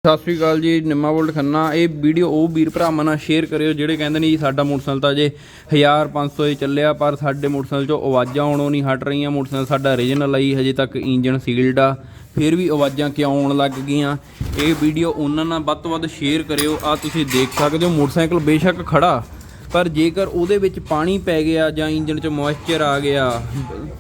सत श्री अकाल जी। निम्मा बुलेट खन्ना। ये वीडियो वो वीर भरावां नाल शेयर करियो ਜਿਹੜੇ ਕਹਿੰਦੇ ਨੇ ਜੀ ਸਾਡਾ मोटरसाइकिल ਤਾਂ ਜੇ 1500 ਚੱਲਿਆ ਪਰ ਸਾਡੇ मोटरसाइकिल 'ਚੋਂ ਆਵਾਜ਼ਾਂ ਆਉਣੋਂ ਨਹੀਂ ਹਟ ਰਹੀਆਂ। मोटरसाइकिल ਸਾਡਾ ਓਰੀਜਨਲ ਆਈ ਹਜੇ ਤੱਕ ਇੰਜਨ ਸੀਲਡ ਆ, ਫਿਰ ਵੀ ਆਵਾਜ਼ਾਂ ਕਿਉਂ ਆਉਣ ਲੱਗ ਗਈਆਂ। ਇਹ ਵੀਡੀਓ ਉਹਨਾਂ ਨਾਲ ਵੱਧ ਤੋਂ ਵੱਧ ਸ਼ੇਅਰ ਕਰਿਓ। ਆ ਤੁਸੀਂ ਦੇਖ ਸਕਦੇ ਹੋ मोटरसाइकिल ਬੇਸ਼ੱਕ ਖੜਾ पर जेकर ਉਹਦੇ ਵਿੱਚ ਪਾਣੀ ਪੈ ਗਿਆ ਜਾਂ ਇੰਜਨ 'ਚ ਮੋਇਸਚਰ ਆ ਗਿਆ,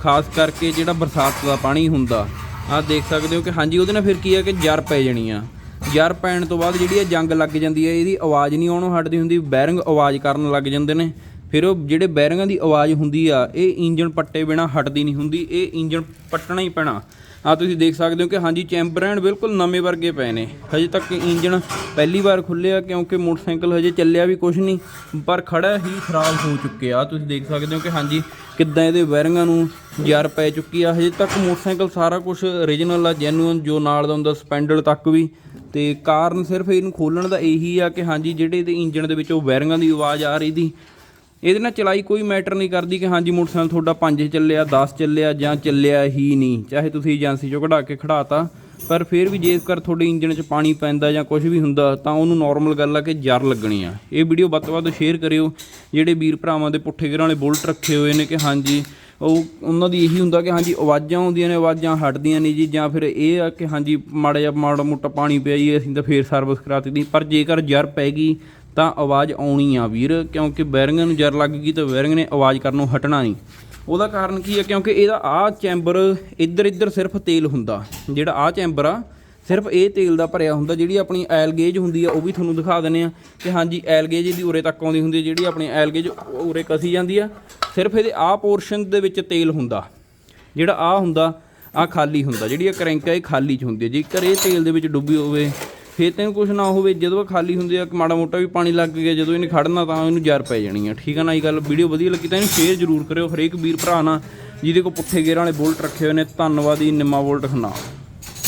ਖਾਸ ਕਰਕੇ ਜਿਹੜਾ ਬਰਸਾਤ ਦਾ ਪਾਣੀ ਹੁੰਦਾ, ਆ ਦੇਖ ਸਕਦੇ ਹੋ ਕਿ ਹਾਂਜੀ ਉਹਦੇ ਨਾਲ ਫਿਰ ਕੀ ਆ ਕਿ ਜਰ ਪੈ ਜਾਣੀ ਆ। ਜਰ ਪੈਣ ਤੋਂ ਬਾਅਦ ਜਿਹੜੀ ਜੰਗ ਲੱਗ ਜਾਂਦੀ ਹੈ, ਇਹਦੀ ਆਵਾਜ਼ ਨਹੀਂ ਆਉਣੋਂ ਹਟਦੀ ਹੁੰਦੀ, ਬੈਰਿੰਗ ਆਵਾਜ਼ ਕਰਨ ਲੱਗ ਜਾਂਦੇ ਨੇ। ਫਿਰ ਉਹ ਜਿਹੜੇ ਬੈਰਿੰਗਾਂ ਦੀ ਆਵਾਜ਼ ਹੁੰਦੀ ਆ, ਇਹ ਇੰਜਨ ਪੱਟੇ ਬਿਨਾਂ ਹਟਦੀ ਨਹੀਂ ਹੁੰਦੀ, ਇਹ ਇੰਜਨ ਪੱਟਣਾ ਹੀ ਪੈਣਾ। ਆ ਤੁਸੀਂ ਦੇਖ ਸਕਦੇ ਹੋ ਕਿ ਹਾਂਜੀ ਚੈਂਬਰ ਐਂਡ ਬਿਲਕੁਲ ਨਵੇਂ ਵਰਗੇ ਪਏ ਨੇ। ਹਜੇ ਤੱਕ ਇੰਜਨ ਪਹਿਲੀ ਵਾਰ ਖੁੱਲਿਆ ਕਿਉਂਕਿ मोटरसाइकिल ਹਜੇ ਚੱਲਿਆ ਵੀ ਕੁਛ ਨਹੀਂ, ਪਰ ਖੜਾ ਹੀ ਖਰਾਬ ਹੋ ਚੁੱਕਿਆ। ਤੁਸੀਂ ਦੇਖ ਸਕਦੇ ਹੋ ਕਿ ਹਾਂਜੀ ਕਿੱਦਾਂ ਇਹਦੇ ਬੈਰਿੰਗਾਂ ਨੂੰ ਜਰ ਪੈ ਚੁੱਕੀ ਆ। ਹਜੇ ਤੱਕ मोटरसाइकिल ਸਾਰਾ ਕੁਛ ਓਰੀਜਨਲ ਆ, ਜੈਨੂਅਨ ਜੋ ਨਾਲ ਦਾ ਹੁੰਦਾ ਸਪੈਂਡਲ ਤੱਕ ਵੀ। ਤੇ ਕਾਰਨ ਸਿਰਫ ਇਹਨੂੰ ਖੋਲ੍ਹਣ ਦਾ ਇਹੀ ਆ ਕਿ ਹਾਂਜੀ ਜਿਹੜੇ ਇਹਦੇ ਇੰਜਨ ਦੇ ਵਿੱਚੋਂ ਬੈਰਿੰਗਾਂ ਦੀ ਆਵਾਜ਼ ਆ ਰਹੀ ਦੀ, ਇਹਦੇ ਨਾਲ ਚਲਾਈ ਕੋਈ ਮੈਟਰ ਨਹੀਂ ਕਰਦੀ ਕਿ ਹਾਂਜੀ मोटरसाइकिल ਤੁਹਾਡਾ 5 ਚੱਲਿਆ 10 ਚੱਲਿਆ ਜਾਂ ਚੱਲਿਆ ਹੀ ਨਹੀਂ, ਚਾਹੇ ਤੁਸੀਂ ਏਜੰਸੀ 'ਚੋਂ ਕਢਾ ਕੇ ਖੜਾਤਾ। ਪਰ ਫਿਰ ਵੀ ਜੇਕਰ ਤੁਹਾਡੇ ਇੰਜਨ 'ਚ ਪਾਣੀ ਪੈਂਦਾ ਜਾਂ ਕੁਝ ਵੀ ਹੁੰਦਾ ਤਾਂ ਉਹਨੂੰ ਨੋਰਮਲ ਗੱਲ ਆ ਕਿ ਜਰ ਲੱਗਣੀ ਆ। ਇਹ ਵੀਡੀਓ ਵੱਧ ਤੋਂ ਵੱਧ ਸ਼ੇਅਰ ਕਰਿਓ। ਜਿਹੜੇ ਵੀਰ ਭਰਾਵਾਂ ਦੇ ਪੁੱਠੇ ਗੇਰਾਂ ਵਾਲੇ ਬੁਲਟ ਰੱਖੇ ਹੋਏ ਨੇ ਕਿ ਹਾਂਜੀ ਉਹਨਾਂ ਦੀ ਇਹੀ ਹੁੰਦਾ ਕਿ ਹਾਂਜੀ ਆਵਾਜ਼ਾਂ ਆਉਂਦੀਆਂ ਨੇ, ਆਵਾਜ਼ਾਂ ਹਟਦੀਆਂ ਨਹੀਂ ਜੀ, ਜਾਂ ਫਿਰ ਇਹ ਆ ਕਿ ਹਾਂਜੀ ਮਾੜਾ ਮੋਟਾ ਪਾਣੀ ਪਿਆ ਜੀ ਅਸੀਂ ਤਾਂ ਫੇਰ ਸਰਵਿਸ ਕਰਾਤੀ ਦੀ। ਪਰ ਜੇਕਰ ਜਰ ਪੈ ਗਈ ਤਾਂ ਆਵਾਜ਼ ਆਉਣੀ ਆ ਵੀਰ, ਕਿਉਂਕਿ ਬੈਰਿੰਗ ਨੂੰ ਜਰ ਲੱਗ ਗਈ ਤਾਂ ਬੈਰਿੰਗ ਨੇ ਆਵਾਜ਼ ਕਰਨੋਂ ਹਟਣਾ ਨਹੀਂ। ਉਹਦਾ ਕਾਰਨ ਕੀ ਹੈ, ਕਿਉਂਕਿ ਇਹਦਾ ਆਹ ਚੈਂਬਰ ਇੱਧਰ ਸਿਰਫ ਤੇਲ ਹੁੰਦਾ, ਜਿਹੜਾ ਆਹ ਚੈਂਬਰ ਆ ਸਿਰਫ ਇਹ ਤੇਲ ਦਾ ਭਰਿਆ ਹੁੰਦਾ। ਜਿਹੜੀ ਆਪਣੀ ਐਲ ਗੇਜ ਹੁੰਦੀ ਆ ਉਹ ਵੀ ਤੁਹਾਨੂੰ ਦਿਖਾ ਦਿੰਦੇ ਆ ਕਿ ਹਾਂਜੀ ਐਲ ਗੇਜ ਦੀ ਉਰੇ ਤੱਕ ਆਉਂਦੀ ਹੁੰਦੀ ਹੈ, ਜਿਹੜੀ ਆਪਣੀ ਐਲ ਗੇਜ ਉਰੇ ਕਸੀ ਜਾਂਦੀ ਆ। ਸਿਰਫ ਇਹਦੇ ਆਹ ਪੋਰਸ਼ਨ ਦੇ ਵਿੱਚ ਤੇਲ ਹੁੰਦਾ, ਜਿਹੜਾ ਆਹ ਹੁੰਦਾ ਆਹ ਖਾਲੀ ਹੁੰਦਾ। ਜਿਹੜੀ ਇਹ ਕਰੈਂਕ ਆ ਇਹ ਖਾਲੀ 'ਚ ਹੁੰਦੀ ਹੈ। ਜੇਕਰ ਇਹ ਤੇਲ ਦੇ ਵਿੱਚ ਡੁੱਬੀ ਹੋਵੇ ਫਿਰ ਤੈਨੂੰ ਕੁਛ ਨਾ ਹੋਵੇ, ਜਦੋਂ ਖਾਲੀ ਹੁੰਦੀ ਆ ਮਾੜਾ ਮੋਟਾ ਵੀ ਪਾਣੀ ਲੱਗ ਗਿਆ, ਜਦੋਂ ਇਹਨੇ ਖੜਨਾ ਤਾਂ ਇਹਨੂੰ ਜਰ ਪੈ ਜਾਣੀ ਆ। ਠੀਕ ਆ ਨਾ ਇਹ ਗੱਲ। ਵੀਡੀਓ ਵਧੀਆ ਲੱਗੀ ਤਾਂ ਇਹਨੂੰ ਸ਼ੇਅਰ ਜ਼ਰੂਰ ਕਰਿਓ ਹਰੇਕ ਵੀਰ ਭਰਾ ਨਾਲ ਜਿਹਦੇ ਕੋਲ ਪੁੱਠੇ ਗੇਰਾਂ ਵਾਲੇ ਬੁਲਟ ਰੱਖੇ ਹੋਏ ਨੇ। ਧੰਨਵਾਦ ਜੀ। ਨਿੰਮਾ ਬੁਲਟ ਖੰਨਾ।